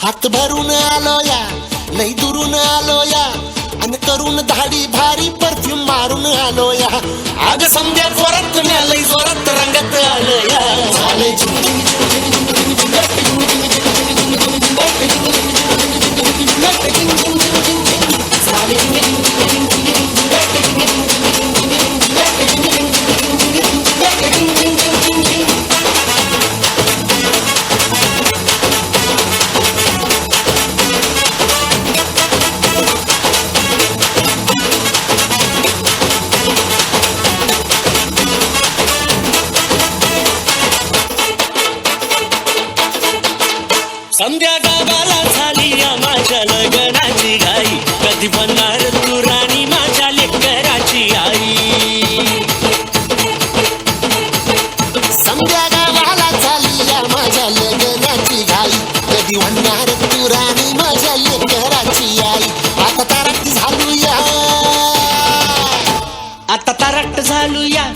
हात भरून आलो या, लई दुरून आलो या, आणि करून धाडी भारी परफ्यूम मारून आलो या. आग संध्या जोरात लई जोरात रंगात आलो या. झाले संध्या गावाला झाली या माझ्या लग्नाची घाई. कधी बनणार तू राणी माझ्या लेकराची आई. संध्या गावाला झाली या माझ्या लग्नाची घाई. कधी म्हणणार तू राणी माझ्या लेकराची आई. आता तारक झालू या, आता तारट झालू या,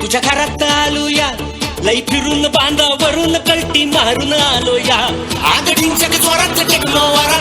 तुझ्या घरात आलू या. लई फिरून बांधावरून कलटी मारून आलो या. आग ढिंचक जोरात टेकलो वरा